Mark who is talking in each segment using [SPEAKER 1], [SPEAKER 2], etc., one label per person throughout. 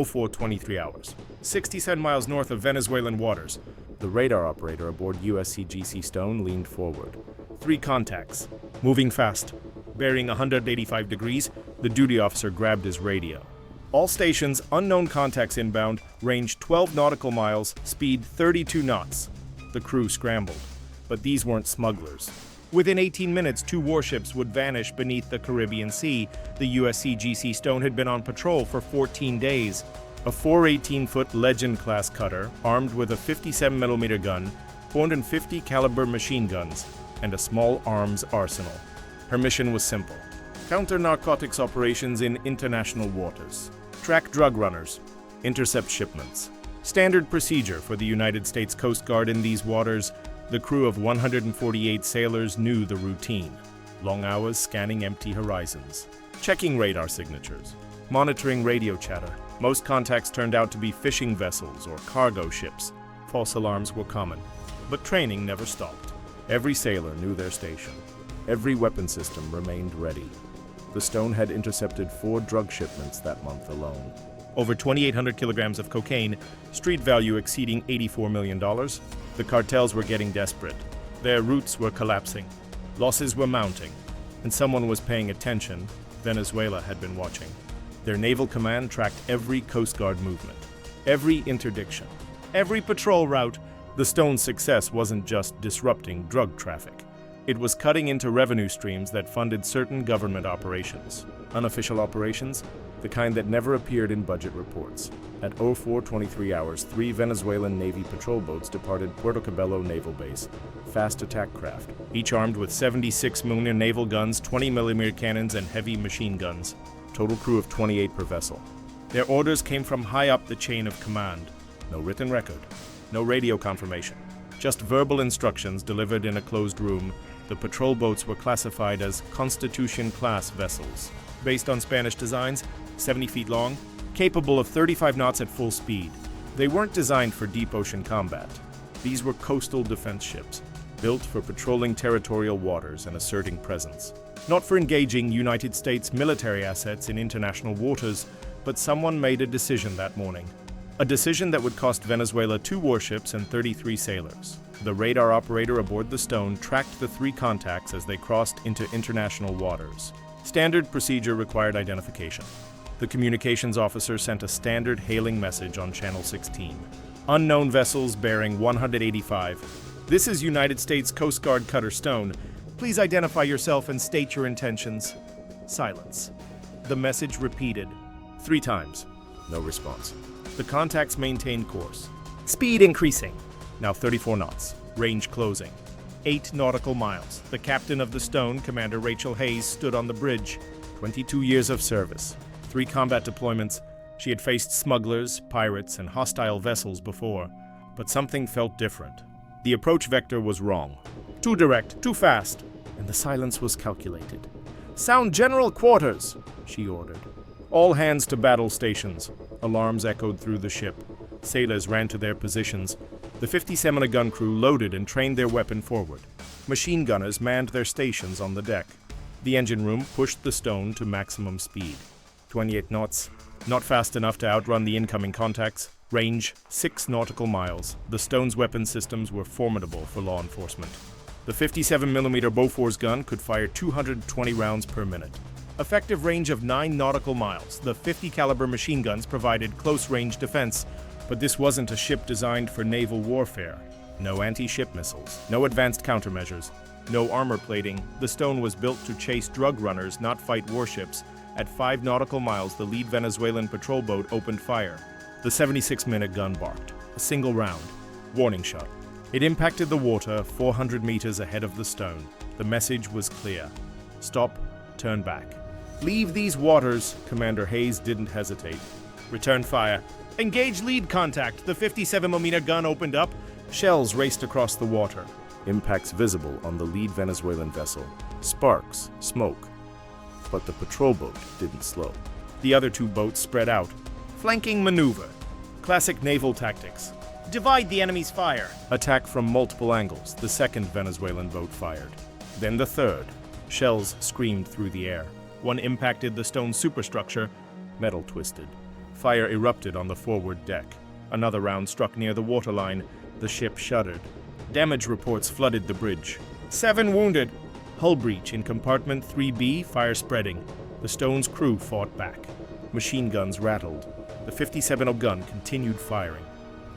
[SPEAKER 1] 04:23 hours, 67 miles north of Venezuelan waters. The radar operator aboard USCGC Stone leaned forward. 3 contacts. Moving fast. Bearing 185 degrees, the duty officer grabbed his radio. All stations, unknown contacts inbound, range 12 nautical miles, speed 32 knots. The crew scrambled. But these weren't smugglers. Within 18 minutes, 2 warships would vanish beneath the Caribbean Sea. The USCGC Stone had been on patrol for 14 days. A 418-foot Legend-class cutter, armed with a 57mm gun, 450 caliber machine guns, and a small arms arsenal. Her mission was simple: counter-narcotics operations in international waters. Track drug runners. Intercept shipments. Standard procedure for the United States Coast Guard in these waters. The crew of 148 sailors knew the routine. Long hours scanning empty horizons. Checking radar signatures. Monitoring radio chatter. Most contacts turned out to be fishing vessels or cargo ships. False alarms were common. But training never stopped. Every sailor knew their station. Every weapon system remained ready. The Stone had intercepted 4 drug shipments that month alone. Over 2,800 kilograms of cocaine, street value exceeding $84 million. The cartels were getting desperate. Their routes were collapsing. Losses were mounting. And someone was paying attention. Venezuela had been watching. Their naval command tracked every Coast Guard movement, every interdiction, every patrol route. The Stone's success wasn't just disrupting drug traffic. It was cutting into revenue streams that funded certain government operations. Unofficial operations, the kind that never appeared in budget reports. At 04:23 hours, 3 Venezuelan Navy patrol boats departed Puerto Cabello Naval Base, fast attack craft, each armed with 76mm naval guns, 20mm cannons, and heavy machine guns. Total crew of 28 per vessel. Their orders came from high up the chain of command. No written record, no radio confirmation, just verbal instructions delivered in a closed room. The patrol boats were classified as Constitution-class vessels, based on Spanish designs, 70 feet long, capable of 35 knots at full speed. They weren't designed for deep ocean combat. These were coastal defense ships, built for patrolling territorial waters and asserting presence. Not for engaging United States military assets in international waters, but someone made a decision that morning. A decision that would cost Venezuela 2 warships and 33 sailors. The radar operator aboard the Stone tracked the 3 contacts as they crossed into international waters. Standard procedure required identification. The communications officer sent a standard hailing message on Channel 16. Unknown vessels bearing 185. This is United States Coast Guard Cutter Stone. Please identify yourself and state your intentions. Silence. The message repeated 3 times. No response. The contacts maintained course. Speed increasing. Now 34 knots. Range closing. 8 nautical miles. The captain of the Stone, Commander Rachel Hayes, stood on the bridge. 22 years of service. 3 combat deployments. She had faced smugglers, pirates, and hostile vessels before. But something felt different. The approach vector was wrong. Too direct, too fast. And the silence was calculated. "Sound general quarters," she ordered. All hands to battle stations. Alarms echoed through the ship. Sailors ran to their positions. The 57 gun crew loaded and trained their weapon forward. Machine gunners manned their stations on the deck. The engine room pushed the Stone to maximum speed. 28 knots. Not fast enough to outrun the incoming contacts. Range, 6 nautical miles. The Stone's weapon systems were formidable for law enforcement. The 57mm Bofors gun could fire 220 rounds per minute. Effective range of 9 nautical miles. The 50 caliber machine guns provided close-range defense, but this wasn't a ship designed for naval warfare. No anti-ship missiles, no advanced countermeasures, no armor plating. The Stone was built to chase drug runners, not fight warships. At 5 nautical miles, the lead Venezuelan patrol boat opened fire. The 76-minute gun barked. A single round. Warning shot. It impacted the water 400 meters ahead of the Stone. The message was clear. Stop, turn back. Leave these waters. Commander Hayes didn't hesitate. Return fire. Engage lead contact. The 57mm gun opened up. Shells raced across the water. Impacts visible on the lead Venezuelan vessel. Sparks, smoke. But the patrol boat didn't slow. The other 2 boats spread out. Flanking maneuver. Classic naval tactics. Divide the enemy's fire. Attack from multiple angles. The 2nd Venezuelan boat fired. Then the 3rd. Shells screamed through the air. One impacted the Stone superstructure. Metal twisted. Fire erupted on the forward deck. Another round struck near the waterline. The ship shuddered. Damage reports flooded the bridge. 7 wounded. Hull breach in compartment 3B, fire spreading. The Stone's crew fought back. Machine guns rattled. The 57 gun continued firing.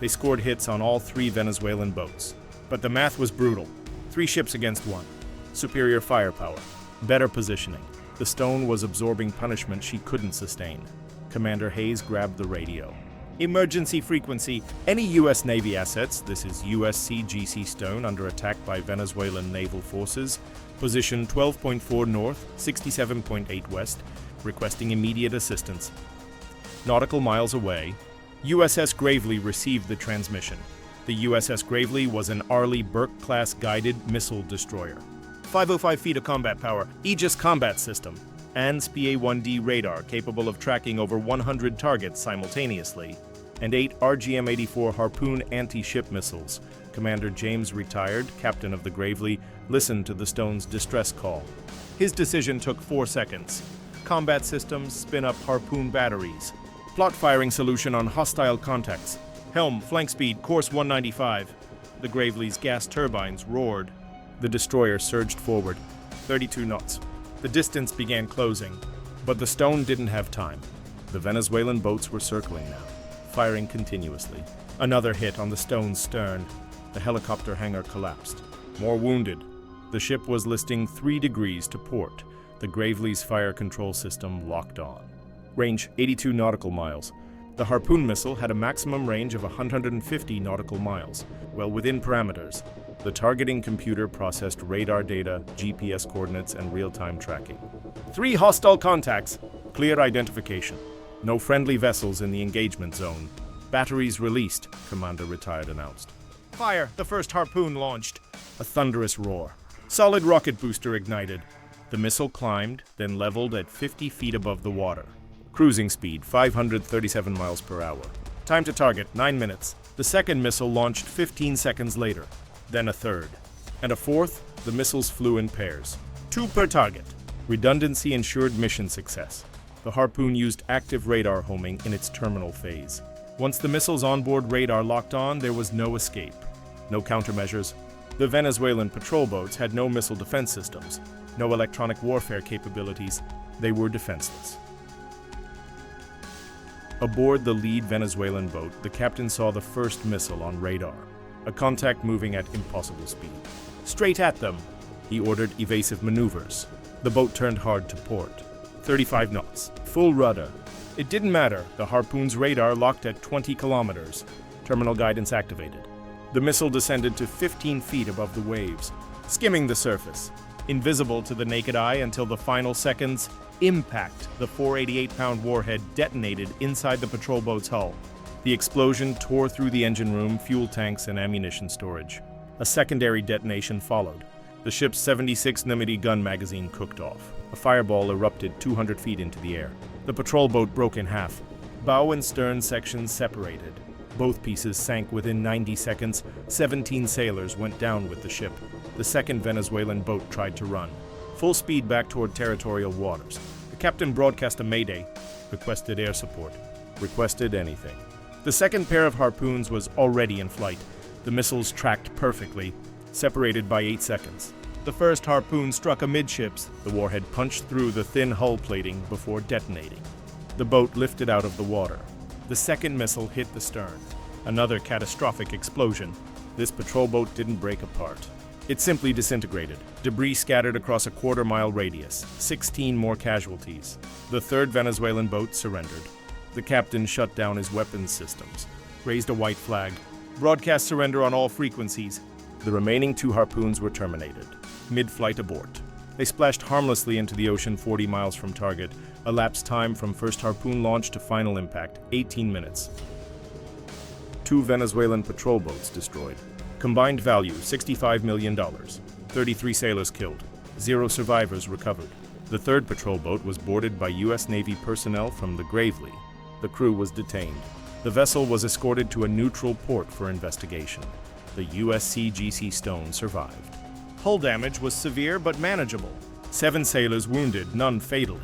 [SPEAKER 1] They scored hits on all 3 Venezuelan boats. But the math was brutal. 3 ships against 1. Superior firepower. Better positioning. The Stone was absorbing punishment she couldn't sustain. Commander Hayes grabbed the radio. Emergency frequency. Any U.S. Navy assets, this is USCGC Stone, under attack by Venezuelan naval forces. Position 12.4 north, 67.8 west, requesting immediate assistance. Nautical miles away, USS Gravely received the transmission. The USS Gravely was an Arleigh Burke class guided missile destroyer. 505 feet of combat power, Aegis combat system, and SPA-1D radar capable of tracking over 100 targets simultaneously, and 8 RGM-84 Harpoon anti-ship missiles. Commander James, retired, captain of the Gravely, listened to the Stone's distress call. His decision took 4 seconds. Combat systems spin up Harpoon batteries. Plot firing solution on hostile contacts. Helm, flank speed, course 195. The Gravely's gas turbines roared. The destroyer surged forward, 32 knots. The distance began closing, but the Stone didn't have time. The Venezuelan boats were circling now, firing continuously. Another hit on the Stone's stern. The helicopter hangar collapsed. More wounded. The ship was listing 3 degrees to port. The Gravely's fire control system locked on. Range 82 nautical miles. The Harpoon missile had a maximum range of 150 nautical miles, well within parameters. The targeting computer processed radar data, GPS coordinates, and real-time tracking. 3 hostile contacts. Clear identification. No friendly vessels in the engagement zone. Batteries released, Commander Retired announced. Fire! The first Harpoon launched. A thunderous roar. Solid rocket booster ignited. The missile climbed, then leveled at 50 feet above the water. Cruising speed, 537 miles per hour. Time to target, 9 minutes. The second missile launched 15 seconds later. Then a third. And a fourth. The missiles flew in pairs. 2 per target. Redundancy ensured mission success. The Harpoon used active radar homing in its terminal phase. Once the missile's onboard radar locked on, there was no escape. No countermeasures. The Venezuelan patrol boats had no missile defense systems, no electronic warfare capabilities. They were defenseless. Aboard the lead Venezuelan boat, the captain saw the first missile on radar, a contact moving at impossible speed. Straight at them, he ordered evasive maneuvers. The boat turned hard to port. 35 knots, full rudder. It didn't matter, the Harpoon's radar locked at 20 kilometers. Terminal guidance activated. The missile descended to 15 feet above the waves, skimming the surface. Invisible to the naked eye until the final seconds, impact, the 488-pound warhead detonated inside the patrol boat's hull. The explosion tore through the engine room, fuel tanks, and ammunition storage. A secondary detonation followed. The ship's 76mm gun magazine cooked off. A fireball erupted 200 feet into the air. The patrol boat broke in half. Bow and stern sections separated. Both pieces sank within 90 seconds. 17 sailors went down with the ship. The second Venezuelan boat tried to run. Full speed back toward territorial waters. The captain broadcast a mayday, requested air support, requested anything. The second pair of Harpoons was already in flight. The missiles tracked perfectly, separated by 8 seconds. The first Harpoon struck amidships. The warhead punched through the thin hull plating before detonating. The boat lifted out of the water. The second missile hit the stern. Another catastrophic explosion. This patrol boat didn't break apart. It simply disintegrated. Debris scattered across a quarter-mile radius. 16 more casualties. The third Venezuelan boat surrendered. The captain shut down his weapons systems, raised a white flag, broadcast surrender on all frequencies. The remaining 2 Harpoons were terminated. Mid-flight abort. They splashed harmlessly into the ocean 40 miles from target. Elapsed time from first Harpoon launch to final impact, 18 minutes. 2 Venezuelan patrol boats destroyed. Combined value, $65 million. 33 sailors killed. 0 survivors recovered. The third patrol boat was boarded by U.S. Navy personnel from the Gravely. The crew was detained. The vessel was escorted to a neutral port for investigation. The USCGC Stone survived. Hull damage was severe but manageable. 7 sailors wounded, none fatally.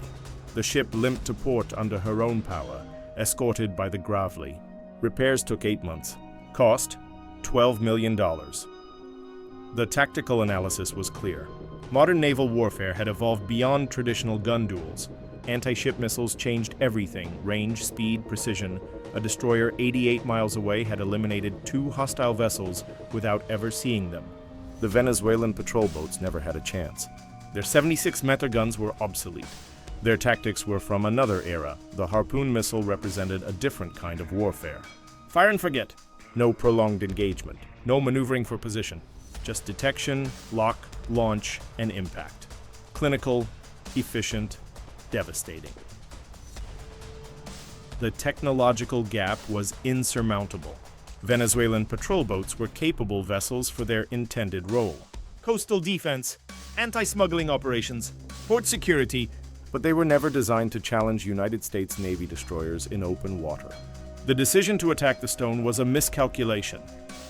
[SPEAKER 1] The ship limped to port under her own power, escorted by the Gravely. Repairs took 8 months. Cost, $12 million. The tactical analysis was clear. Modern naval warfare had evolved beyond traditional gun duels. Anti-ship missiles changed everything: range, speed, precision. A destroyer 88 miles away had eliminated 2 hostile vessels without ever seeing them. The Venezuelan patrol boats never had a chance. Their 76-meter guns were obsolete. Their tactics were from another era. The Harpoon missile represented a different kind of warfare. Fire and forget. No prolonged engagement. No maneuvering for position. Just detection, lock, launch, and impact. Clinical, efficient, devastating. The technological gap was insurmountable. Venezuelan patrol boats were capable vessels for their intended role. Coastal defense, anti-smuggling operations, port security, but they were never designed to challenge United States Navy destroyers in open water. The decision to attack the Stone was a miscalculation,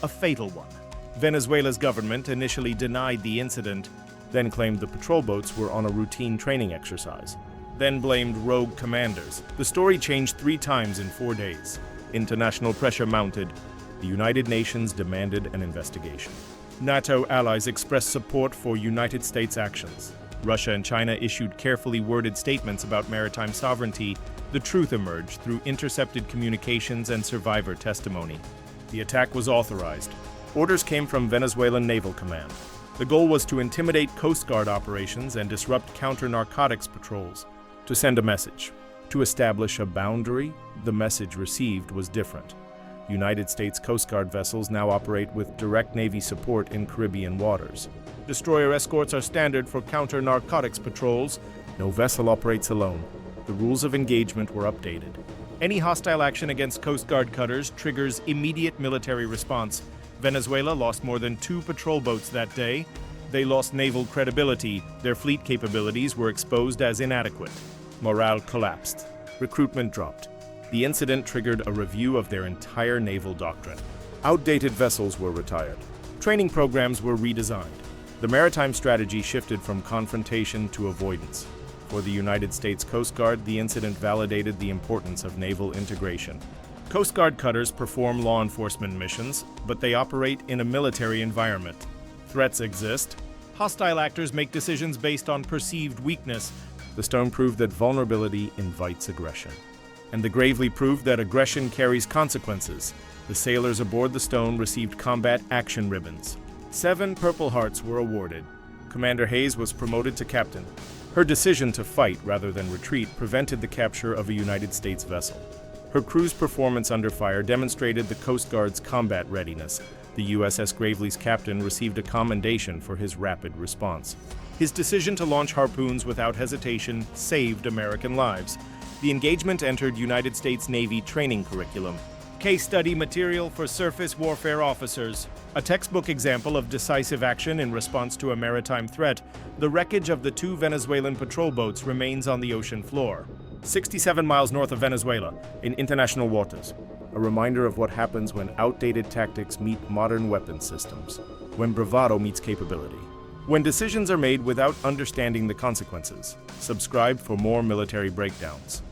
[SPEAKER 1] a fatal one. Venezuela's government initially denied the incident, then claimed the patrol boats were on a routine training exercise, then blamed rogue commanders. The story changed 3 times in 4 days. International pressure mounted. The United Nations demanded an investigation. NATO allies expressed support for United States actions. Russia and China issued carefully worded statements about maritime sovereignty. The truth emerged through intercepted communications and survivor testimony. The attack was authorized. Orders came from Venezuelan Naval Command. The goal was to intimidate Coast Guard operations and disrupt counter-narcotics patrols. To send a message. To establish a boundary, the message received was different. United States Coast Guard vessels now operate with direct Navy support in Caribbean waters. Destroyer escorts are standard for counter-narcotics patrols. No vessel operates alone. The rules of engagement were updated. Any hostile action against Coast Guard cutters triggers immediate military response. Venezuela lost more than 2 patrol boats that day. They lost naval credibility. Their fleet capabilities were exposed as inadequate. Morale collapsed. Recruitment dropped. The incident triggered a review of their entire naval doctrine. Outdated vessels were retired. Training programs were redesigned. The maritime strategy shifted from confrontation to avoidance. For the United States Coast Guard, the incident validated the importance of naval integration. Coast Guard cutters perform law enforcement missions, but they operate in a military environment. Threats exist. Hostile actors make decisions based on perceived weakness. The Stone proved that vulnerability invites aggression. And the Gravely proved that aggression carries consequences. The sailors aboard the Stone received combat action ribbons. 7 Purple Hearts were awarded. Commander Hayes was promoted to captain. Her decision to fight rather than retreat prevented the capture of a United States vessel. Her crew's performance under fire demonstrated the Coast Guard's combat readiness. The USS Gravely's captain received a commendation for his rapid response. His decision to launch harpoons without hesitation saved American lives. The engagement entered United States Navy training curriculum. Case study material for surface warfare officers. A textbook example of decisive action in response to a maritime threat. The wreckage of the 2 Venezuelan patrol boats remains on the ocean floor. 67 miles north of Venezuela, in international waters. A reminder of what happens when outdated tactics meet modern weapon systems. When bravado meets capability. When decisions are made without understanding the consequences. Subscribe for more military breakdowns.